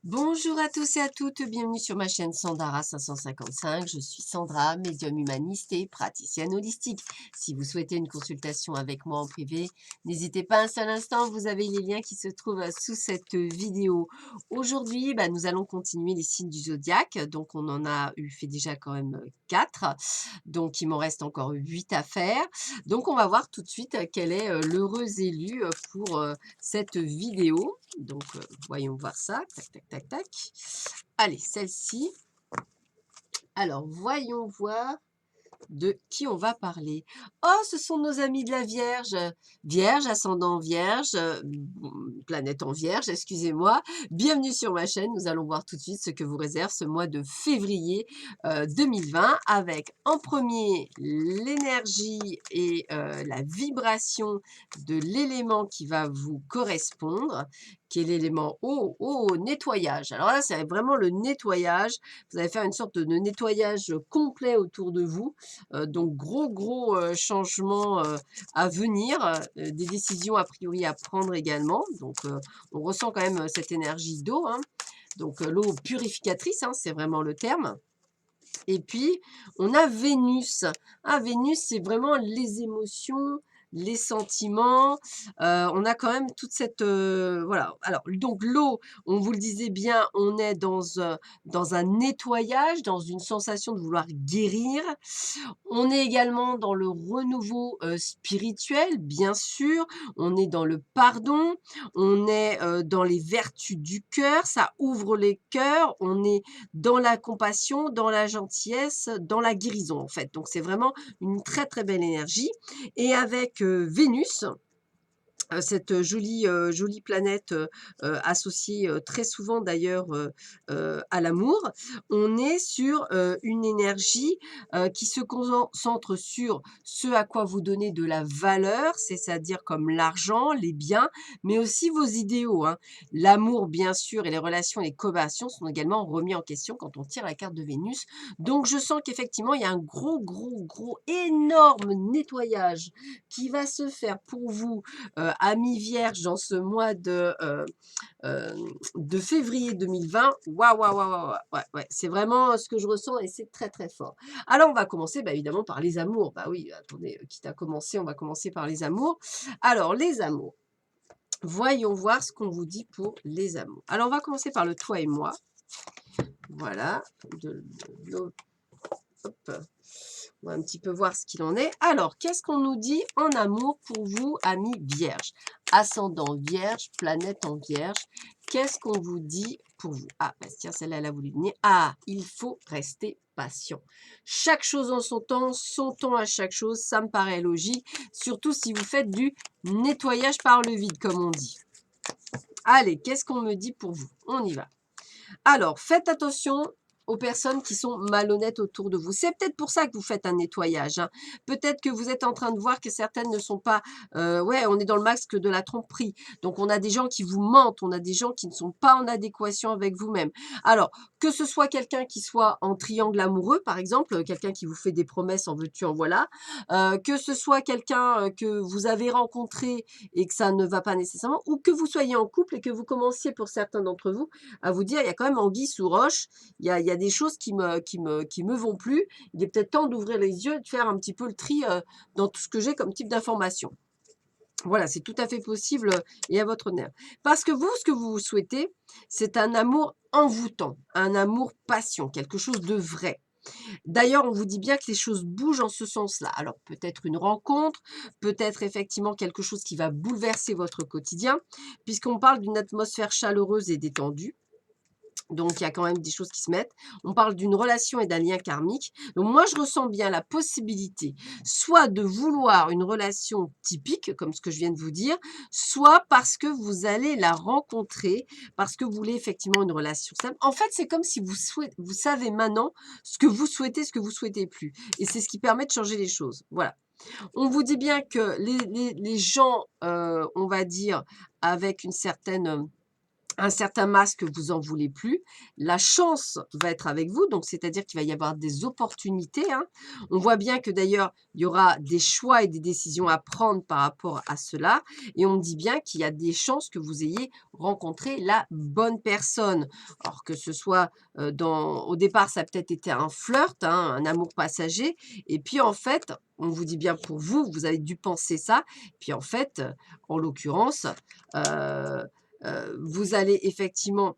Bonjour à tous et à toutes, bienvenue sur ma chaîne Sandara 555. Je suis Sandra, médium humaniste et praticienne holistique. Si vous souhaitez une consultation avec moi en privé, n'hésitez pas un seul instant, vous avez les liens qui se trouvent sous cette vidéo. Aujourd'hui, nous allons continuer les signes du zodiaque. Donc, on en a eu fait déjà quand même 4. Donc, il m'en reste encore 8 à faire. Donc, on va voir tout de suite quel est l'heureux élu pour cette vidéo. Donc, voyons voir ça. Tac, tac, tac, tac. Allez, celle-ci. Alors, voyons voir de qui on va parler. Oh, ce sont nos amis de la Vierge. Vierge, ascendant Vierge, planète en Vierge, excusez-moi. Bienvenue sur ma chaîne. Nous allons voir tout de suite ce que vous réserve ce mois de février 2020 avec en premier l'énergie et la vibration de l'élément qui va vous correspondre, qui est l'élément nettoyage. Alors là, c'est vraiment le nettoyage. Vous allez faire une sorte de nettoyage complet autour de vous. Donc gros changements à venir, des décisions a priori à prendre également. Donc on ressent quand même cette énergie d'eau, hein. Donc l'eau purificatrice, hein, c'est vraiment le terme. Et puis on a Vénus. Ah, Vénus, c'est vraiment les émotions, les sentiments. On a quand même toute cette voilà. Alors donc l'eau, on vous le disait bien, on est dans un nettoyage, dans une sensation de vouloir guérir. On est également dans le renouveau, spirituel, bien sûr. On est dans le pardon, on est, dans les vertus du cœur, ça ouvre les cœurs. On est dans la compassion, dans la gentillesse, dans la guérison, en fait. Donc c'est vraiment une très, très belle énergie et avec, Vénus, cette jolie planète, associée, très souvent d'ailleurs, à l'amour. On est sur, une énergie, qui se concentre sur ce à quoi vous donnez de la valeur, c'est-à-dire comme l'argent, les biens, mais aussi vos idéaux, hein. L'amour bien sûr et les relations et les coopérations sont également remis en question quand on tire la carte de Vénus. Donc je sens qu'effectivement il y a un gros, énorme nettoyage qui va se faire pour vous, amis vierges dans ce mois de février 2020. Waouh, waouh, waouh, waouh, ouais, ouais, c'est vraiment ce que je ressens et c'est très, très fort. Alors, on va commencer évidemment par les amours. Bah oui, attendez, quitte à commencer, on va commencer par les amours. Alors, les amours. Voyons voir ce qu'on vous dit pour les amours. Alors, on va commencer par le toi et moi. Voilà. Hop. On va un petit peu voir ce qu'il en est. Alors, qu'est-ce qu'on nous dit en amour pour vous, amis vierges? Ascendant vierge, planète en vierge. Qu'est-ce qu'on vous dit pour vous? Ah, tiens, celle-là, elle a voulu venir. Ah, il faut rester patient. Chaque chose en son temps à chaque chose, ça me paraît logique. Surtout si vous faites du nettoyage par le vide, comme on dit. Allez, qu'est-ce qu'on me dit pour vous? On y va. Alors, faites attention aux personnes qui sont malhonnêtes autour de vous. C'est peut-être pour ça que vous faites un nettoyage, hein. Peut-être que vous êtes en train de voir que certaines ne sont pas ouais, on est dans le masque de la tromperie. Donc, on a des gens qui vous mentent, on a des gens qui ne sont pas en adéquation avec vous-même. Alors, que ce soit quelqu'un qui soit en triangle amoureux, par exemple, quelqu'un qui vous fait des promesses en veux-tu, en voilà, que ce soit quelqu'un que vous avez rencontré et que ça ne va pas nécessairement, ou que vous soyez en couple et que vous commenciez, pour certains d'entre vous, à vous dire, il y a quand même anguille sous roche, il y a des choses qui me vont plus. Il est peut-être temps d'ouvrir les yeux et de faire un petit peu le tri dans tout ce que j'ai comme type d'information. Voilà, c'est tout à fait possible et à votre honneur. Parce que vous, ce que vous souhaitez, c'est un amour envoûtant, un amour passion, quelque chose de vrai. D'ailleurs, on vous dit bien que les choses bougent en ce sens-là. Alors, peut-être une rencontre, peut-être effectivement quelque chose qui va bouleverser votre quotidien, puisqu'on parle d'une atmosphère chaleureuse et détendue. Donc, il y a quand même des choses qui se mettent. On parle d'une relation et d'un lien karmique. Donc, moi, je ressens bien la possibilité, soit de vouloir une relation typique, comme ce que je viens de vous dire, soit parce que vous allez la rencontrer, parce que vous voulez effectivement une relation simple. En fait, c'est comme si vous savez maintenant ce que vous souhaitez, ce que vous souhaitez plus. Et c'est ce qui permet de changer les choses. Voilà. On vous dit bien que les gens, on va dire, avec une certaine un certain masque, vous en voulez plus. La chance va être avec vous, donc c'est-à-dire qu'il va y avoir des opportunités, hein. On voit bien que d'ailleurs, il y aura des choix et des décisions à prendre par rapport à cela et on dit bien qu'il y a des chances que vous ayez rencontré la bonne personne. Alors que ce soit, au départ, ça a peut-être été un flirt, hein, un amour passager et puis en fait, on vous dit bien pour vous, vous avez dû penser ça, puis en fait, en l'occurrence, heu vous allez effectivement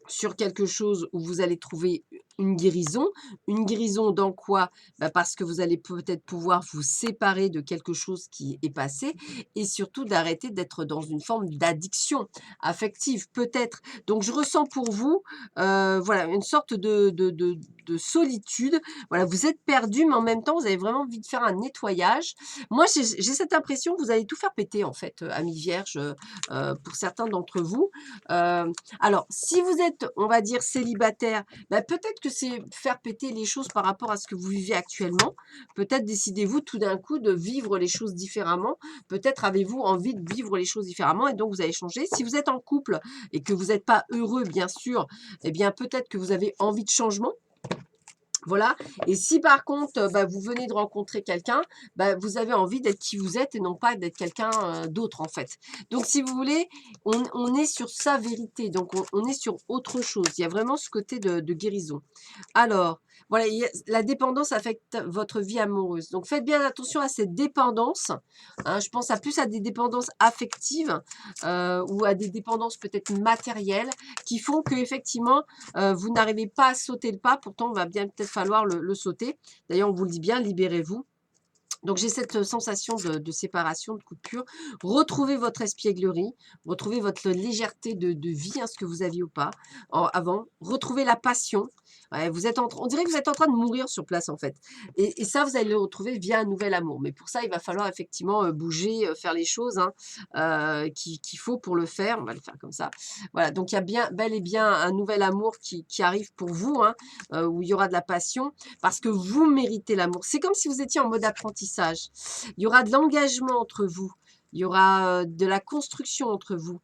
sur quelque chose où vous allez trouver une guérison. Une guérison dans quoi? Bah, parce que vous allez peut-être pouvoir vous séparer de quelque chose qui est passé et surtout d'arrêter d'être dans une forme d'addiction affective, peut-être. Donc je ressens pour vous, voilà, une sorte de solitude. Voilà, vous êtes perdu, mais en même temps, vous avez vraiment envie de faire un nettoyage. Moi, j'ai cette impression que vous allez tout faire péter, en fait, amis vierges, pour certains d'entre vous. Alors, si vous êtes, on va dire, célibataire, bah, peut-être que c'est faire péter les choses par rapport à ce que vous vivez actuellement. Peut-être décidez-vous tout d'un coup de vivre les choses différemment. Peut-être avez-vous envie de vivre les choses différemment et donc vous allez changer. Si vous êtes en couple et que vous n'êtes pas heureux, bien sûr, eh bien peut-être que vous avez envie de changement. Voilà. Et si par contre, bah, vous venez de rencontrer quelqu'un, bah, vous avez envie d'être qui vous êtes et non pas d'être quelqu'un d'autre en fait. Donc si vous voulez, on est sur sa vérité, donc on est sur autre chose. Il y a vraiment ce côté de guérison. Alors, voilà, la dépendance affecte votre vie amoureuse. Donc faites bien attention à cette dépendance, hein. Je pense plus à des dépendances affectives ou à des dépendances peut-être matérielles qui font que effectivement vous n'arrivez pas à sauter le pas, pourtant il va bien peut-être falloir le sauter. D'ailleurs, on vous le dit bien, libérez-vous. Donc j'ai cette sensation de séparation, de coupure. Retrouvez votre espièglerie, retrouvez votre légèreté de vie, hein, ce que vous aviez ou pas avant. Retrouvez la passion. Ouais, on dirait que vous êtes en train de mourir sur place en fait. Et ça, vous allez le retrouver via un nouvel amour. Mais pour ça, il va falloir effectivement bouger, faire les choses hein, qu'il faut pour le faire. On va le faire comme ça. Voilà, donc il y a bien, bel et bien un nouvel amour qui arrive pour vous, hein, où il y aura de la passion parce que vous méritez l'amour. C'est comme si vous étiez en mode apprentissage. Il y aura de l'engagement entre vous. Il y aura de la construction entre vous.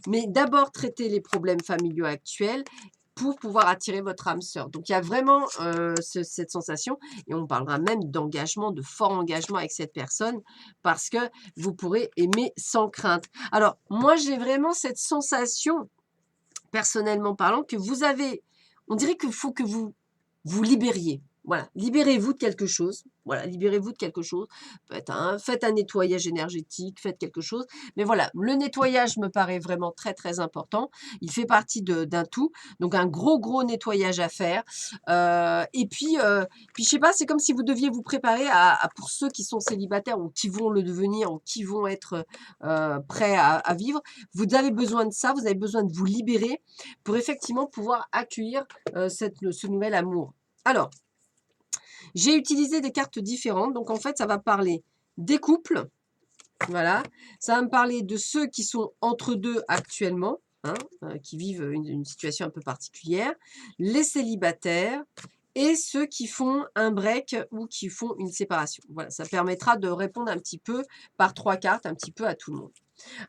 Mais d'abord, traitez les problèmes familiaux actuels pour pouvoir attirer votre âme sœur. Donc, il y a vraiment cette sensation, et on parlera même d'engagement, de fort engagement avec cette personne, parce que vous pourrez aimer sans crainte. Alors, moi, j'ai vraiment cette sensation, personnellement parlant, que vous avez, on dirait qu'il faut que vous vous libériez. Voilà, libérez-vous de quelque chose. Voilà, libérez-vous de quelque chose. Faites un nettoyage énergétique, faites quelque chose. Mais voilà, le nettoyage me paraît vraiment très, très important. Il fait partie d'un tout. Donc, un gros, gros nettoyage à faire. Puis, je sais pas, c'est comme si vous deviez vous préparer pour ceux qui sont célibataires ou qui vont le devenir ou qui vont être prêts à vivre. Vous avez besoin de ça, vous avez besoin de vous libérer pour effectivement pouvoir accueillir ce nouvel amour. Alors, j'ai utilisé des cartes différentes. Donc, en fait, ça va parler des couples. Voilà. Ça va me parler de ceux qui sont entre deux actuellement, hein, qui vivent une situation un peu particulière. Les célibataires et ceux qui font un break ou qui font une séparation. Voilà, ça permettra de répondre un petit peu par 3 cartes, un petit peu à tout le monde.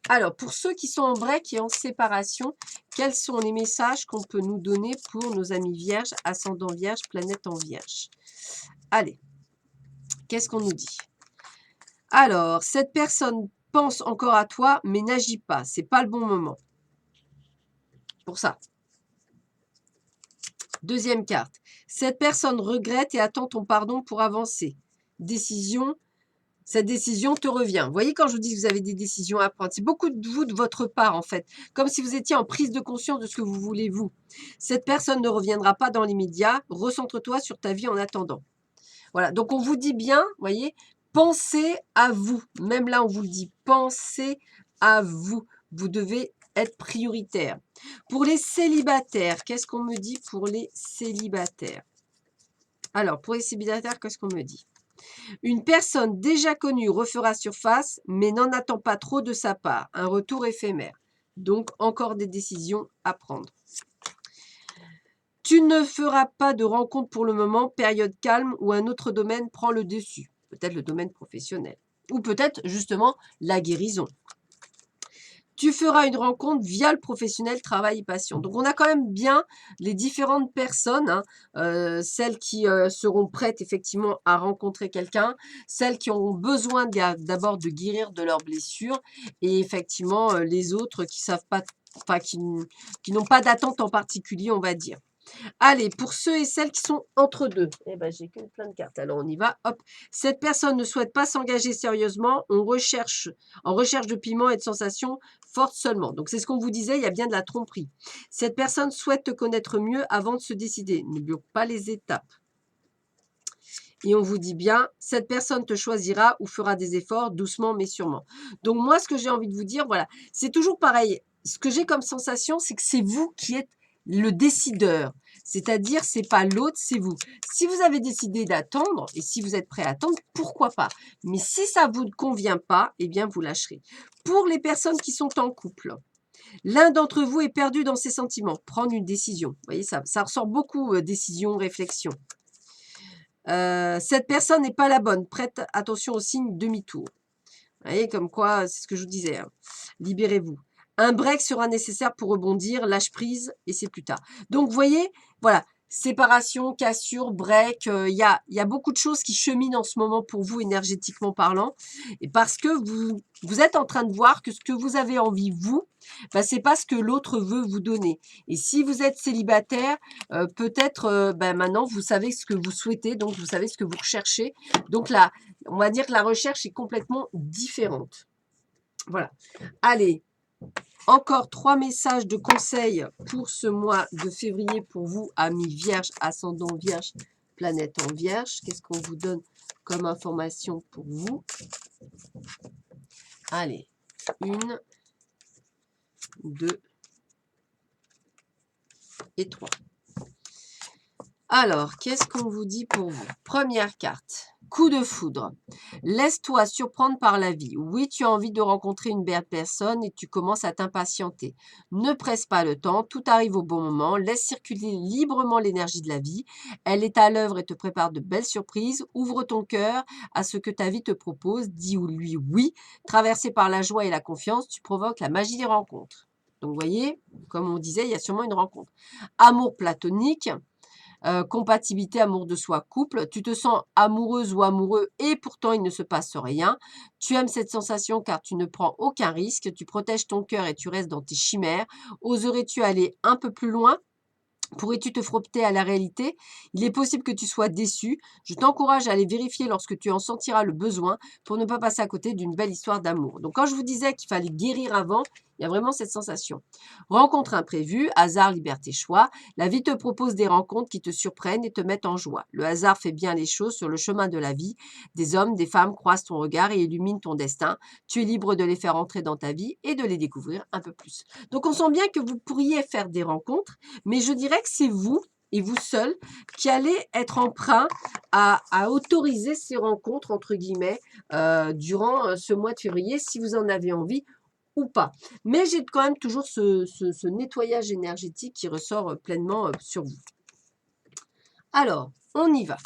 Alors, pour ceux qui sont en break et en séparation, quels sont les messages qu'on peut nous donner pour nos amis vierges, ascendant vierge, planète en vierge? Allez, qu'est-ce qu'on nous dit? Alors, cette personne pense encore à toi, mais n'agit pas. C'est pas le bon moment. Pour ça. Deuxième carte. Cette personne regrette et attend ton pardon pour avancer. Décision. Cette décision te revient. Vous voyez, quand je vous dis que vous avez des décisions à prendre, c'est beaucoup de vous de votre part, en fait. Comme si vous étiez en prise de conscience de ce que vous voulez, vous. Cette personne ne reviendra pas dans l'immédiat. Recentre-toi sur ta vie en attendant. Voilà, donc on vous dit bien, vous voyez, pensez à vous. Même là, on vous le dit, pensez à vous. Vous devez être prioritaire. Pour les célibataires, qu'est-ce qu'on me dit pour les célibataires? Alors, pour les célibataires, qu'est-ce qu'on me dit? Une personne déjà connue refera surface, mais n'en attend pas trop de sa part. Un retour éphémère. Donc, encore des décisions à prendre. Tu ne feras pas de rencontre pour le moment, période calme où un autre domaine prend le dessus. Peut-être le domaine professionnel. Ou peut-être justement la guérison. Tu feras une rencontre via le professionnel, travail et passion. Donc, on a quand même bien les différentes personnes, hein, celles qui seront prêtes effectivement à rencontrer quelqu'un, celles qui ont besoin d'abord de guérir de leurs blessures et effectivement les autres qui savent pas, enfin qui n'ont pas d'attente en particulier, on va dire. Allez, pour ceux et celles qui sont entre deux, eh ben, j'ai qu'une plein de cartes, alors on y va, hop. Cette personne ne souhaite pas s'engager sérieusement, en recherche de piment et de sensations fortes seulement. Donc, c'est ce qu'on vous disait, il y a bien de la tromperie. Cette personne souhaite te connaître mieux avant de se décider. Ne bloque pas les étapes. Et on vous dit bien, cette personne te choisira ou fera des efforts doucement mais sûrement. Donc, moi, ce que j'ai envie de vous dire, voilà, c'est toujours pareil. Ce que j'ai comme sensation, c'est que c'est vous qui êtes le décideur. C'est-à-dire, c'est pas l'autre, c'est vous. Si vous avez décidé d'attendre et si vous êtes prêt à attendre, pourquoi pas? Mais si ça vous ne convient pas, eh bien, vous lâcherez. Pour les personnes qui sont en couple, l'un d'entre vous est perdu dans ses sentiments. Prendre une décision. Vous voyez, ça ressort beaucoup, décision, réflexion. Cette personne n'est pas la bonne. Prête attention au signe demi-tour. Vous voyez, comme quoi, c'est ce que je vous disais. Hein. Libérez-vous. Un break sera nécessaire pour rebondir, lâche prise et c'est plus tard. Donc, vous voyez, voilà, séparation, cassure, break, il y a beaucoup de choses qui cheminent en ce moment pour vous énergétiquement parlant. Et parce que vous êtes en train de voir que ce que vous avez envie, vous, bah, c'est pas ce que l'autre veut vous donner. Et si vous êtes célibataire, peut-être bah, maintenant vous savez ce que vous souhaitez, donc vous savez ce que vous recherchez. Donc là, on va dire que la recherche est complètement différente. Voilà. Allez, encore 3 messages de conseils pour ce mois de février pour vous, amis vierges, ascendant vierge, planète en vierge. Qu'est-ce qu'on vous donne comme information pour vous? Allez, 1, 2 et 3. Alors, qu'est-ce qu'on vous dit pour vous? Première carte, coup de foudre. Laisse-toi surprendre par la vie. Oui, tu as envie de rencontrer une belle personne et tu commences à t'impatienter. Ne presse pas le temps, tout arrive au bon moment. Laisse circuler librement l'énergie de la vie. Elle est à l'œuvre et te prépare de belles surprises. Ouvre ton cœur à ce que ta vie te propose. Dis lui oui. Traversé par la joie et la confiance, tu provoques la magie des rencontres. Donc, vous voyez, comme on disait, il y a sûrement une rencontre. Amour platonique. Compatibilité, amour de soi, couple. Tu te sens amoureuse ou amoureux et pourtant il ne se passe rien. Tu aimes cette sensation car tu ne prends aucun risque. Tu protèges ton cœur et tu restes dans tes chimères. Oserais-tu aller un peu plus loin? Pourrais-tu te frotter à la réalité? Il est possible que tu sois déçu. Je t'encourage à aller vérifier lorsque tu en sentiras le besoin pour ne pas passer à côté d'une belle histoire d'amour. Donc, quand je vous disais qu'il fallait guérir avant, il y a vraiment cette sensation. Rencontre imprévue, hasard, liberté, choix. La vie te propose des rencontres qui te surprennent et te mettent en joie. Le hasard fait bien les choses sur le chemin de la vie. Des hommes, des femmes croisent ton regard et illuminent ton destin. Tu es libre de les faire entrer dans ta vie et de les découvrir un peu plus. Donc, on sent bien que vous pourriez faire des rencontres, mais je dirais que c'est vous et vous seul qui allez être emprunt à autoriser ces rencontres, entre guillemets, durant ce mois de février, si vous en avez envie ou pas. Mais j'ai quand même toujours ce nettoyage énergétique qui ressort pleinement sur vous. Alors, on y va.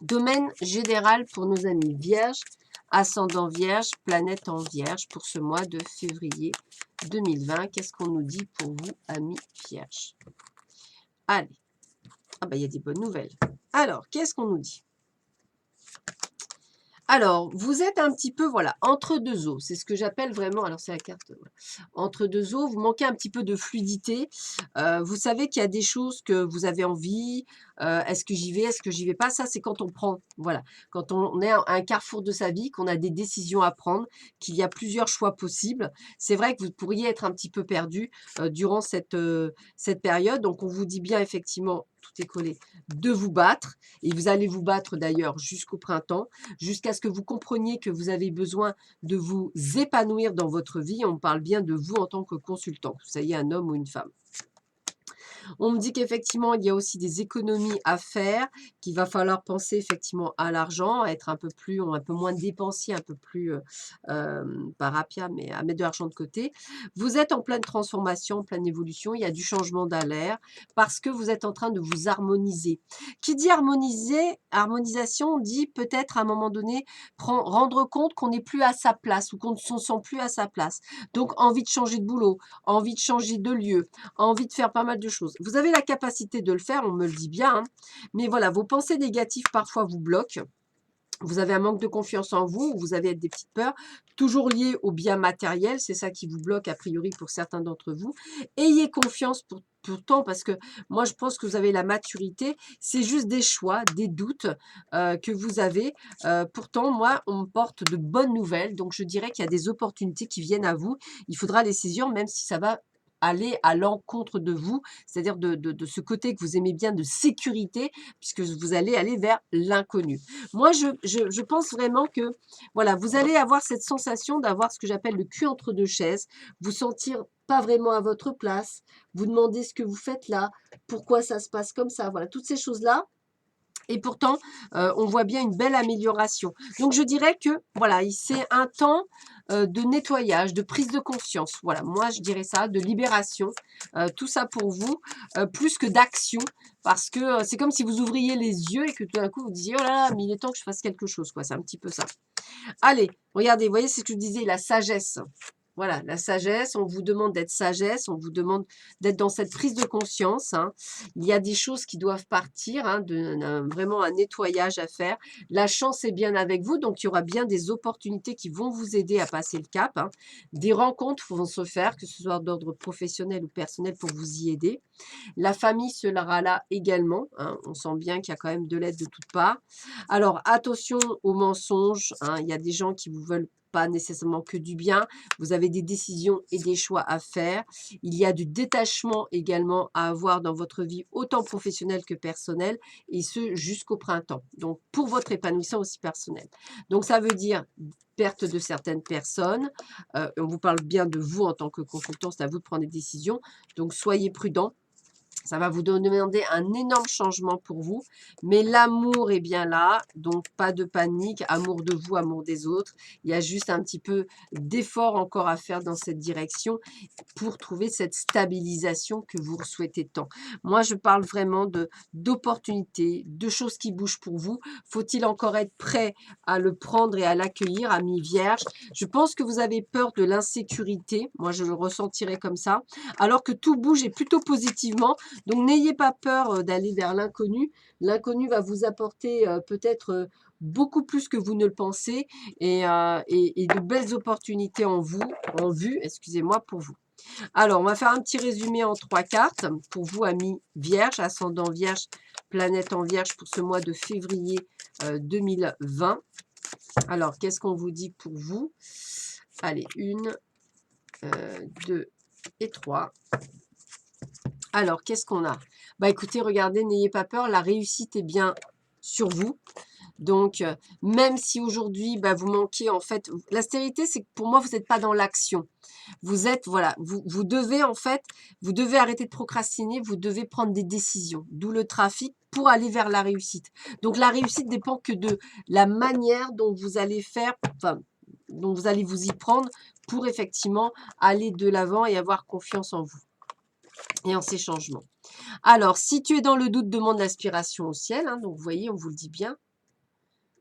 Domaine général pour nos amis vierges, ascendant vierge, planète en vierge pour ce mois de février 2020. Qu'est-ce qu'on nous dit pour vous, amis vierges? Allez. Ah ben, il y a des bonnes nouvelles. Alors, qu'est-ce qu'on nous dit? Alors, vous êtes un petit peu, voilà, entre deux eaux. C'est ce que j'appelle vraiment, alors c'est la carte, voilà. Entre deux eaux, vous manquez un petit peu de fluidité. Vous savez qu'il y a des choses que vous avez envie. Est-ce que j'y vais, est-ce que j'y vais pas? Ça, c'est quand on prend, voilà, quand on est à un carrefour de sa vie, qu'on a des décisions à prendre, qu'il y a plusieurs choix possibles. C'est vrai que vous pourriez être un petit peu perdu durant cette période. Donc, on vous dit bien, effectivement, tout est collé, de vous battre. Et vous allez vous battre d'ailleurs jusqu'au printemps, jusqu'à ce que vous compreniez que vous avez besoin de vous épanouir dans votre vie. On parle bien de vous en tant que consultant, que vous soyez un homme ou une femme. On me dit qu'effectivement, il y a aussi des économies à faire, qu'il va falloir penser effectivement à l'argent, être un peu moins dépensier, un peu plus, pas rapia, mais à mettre de l'argent de côté. Vous êtes en pleine transformation, en pleine évolution, il y a du changement d'alerte parce que vous êtes en train de vous harmoniser. Qui dit harmoniser, harmonisation dit peut-être à un moment donné rendre compte qu'on n'est plus à sa place ou qu'on ne se sent plus à sa place. Donc envie de changer de boulot, envie de changer de lieu, envie de faire pas mal de choses. Vous avez la capacité de le faire, on me le dit bien, hein, mais voilà, vos pensées négatives parfois vous bloquent. Vous avez un manque de confiance en vous, vous avez des petites peurs, toujours liées au bien matériel, c'est ça qui vous bloque a priori pour certains d'entre vous. Ayez confiance pourtant, parce que moi je pense que vous avez la maturité, c'est juste des choix, des doutes que vous avez. Pourtant, moi, on me porte de bonnes nouvelles, donc je dirais qu'il y a des opportunités qui viennent à vous. Il faudra les saisir, même si ça va aller à l'encontre de vous, c'est-à-dire de ce côté que vous aimez bien de sécurité, puisque vous allez aller vers l'inconnu. Moi, je pense vraiment que, voilà, vous allez avoir cette sensation d'avoir ce que j'appelle le cul entre deux chaises, vous sentir pas vraiment à votre place, vous demander ce que vous faites là, pourquoi ça se passe comme ça, voilà, toutes ces choses-là. Et pourtant, on voit bien une belle amélioration. Donc, je dirais que, voilà, c'est un temps de nettoyage, de prise de conscience. Voilà, moi, je dirais ça, de libération. Tout ça pour vous, plus que d'action. Parce que c'est comme si vous ouvriez les yeux et que tout d'un coup, vous disiez, oh là là, mais il est temps que je fasse quelque chose, quoi. C'est un petit peu ça. Allez, regardez, vous voyez, c'est ce que je disais, la sagesse. Voilà, la sagesse, on vous demande d'être sagesse, on vous demande d'être dans cette prise de conscience, hein. Il y a des choses qui doivent partir, hein, vraiment un nettoyage à faire. La chance est bien avec vous, donc il y aura bien des opportunités qui vont vous aider à passer le cap, hein. Des rencontres vont se faire, que ce soit d'ordre professionnel ou personnel, pour vous y aider. La famille sera là également, hein. On sent bien qu'il y a quand même de l'aide de toutes parts. Alors, attention aux mensonges, hein. Il y a des gens qui vous veulent pas nécessairement que du bien. Vous avez des décisions et des choix à faire. Il y a du détachement également à avoir dans votre vie, autant professionnelle que personnelle, et ce jusqu'au printemps. Donc, pour votre épanouissement aussi personnel. Donc, ça veut dire perte de certaines personnes. On vous parle bien de vous en tant que consultant, c'est à vous de prendre des décisions. Donc, soyez prudents. Ça va vous demander un énorme changement pour vous, mais l'amour est bien là, donc pas de panique, amour de vous, amour des autres. Il y a juste un petit peu d'effort encore à faire dans cette direction pour trouver cette stabilisation que vous souhaitez tant. Moi, je parle vraiment d'opportunités, de choses qui bougent pour vous. Faut-il encore être prêt à le prendre et à l'accueillir, ami vierge? Je pense que vous avez peur de l'insécurité. Moi, je le ressentirais comme ça. Alors que tout bouge et plutôt positivement. Donc, n'ayez pas peur d'aller vers l'inconnu. L'inconnu va vous apporter peut-être beaucoup plus que vous ne le pensez et de belles opportunités en vue, excusez-moi, pour vous. Alors, on va faire un petit résumé en 3 cartes pour vous, amis vierges, ascendant vierge, planète en vierge pour ce mois de février 2020. Alors, qu'est-ce qu'on vous dit pour vous? Allez, 1, 2 et 3. Alors, qu'est-ce qu'on a? Bah écoutez, regardez, n'ayez pas peur, la réussite est bien sur vous. Donc, même si aujourd'hui, bah, vous manquez, en fait, la stérilité, c'est que pour moi, vous n'êtes pas dans l'action. Vous êtes, voilà, vous devez, en fait, vous devez arrêter de procrastiner, vous devez prendre des décisions, d'où le trafic pour aller vers la réussite. Donc, la réussite dépend que de la manière dont vous allez faire, enfin, dont vous allez vous y prendre pour effectivement aller de l'avant et avoir confiance en vous et en ces changements. Alors, si tu es dans le doute, demande l'aspiration au ciel, hein, donc vous voyez, on vous le dit bien.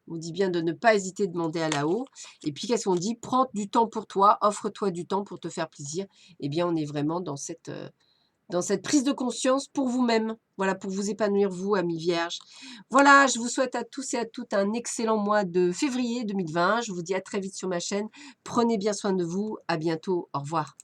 On dit bien de ne pas hésiter à demander à la haut. Et puis, qu'est-ce qu'on dit? Prends du temps pour toi, offre-toi du temps pour te faire plaisir. Eh bien, on est vraiment dans cette prise de conscience pour vous-même. Voilà, pour vous épanouir, vous, amis vierges. Voilà, je vous souhaite à tous et à toutes un excellent mois de février 2020. Je vous dis à très vite sur ma chaîne. Prenez bien soin de vous. À bientôt. Au revoir.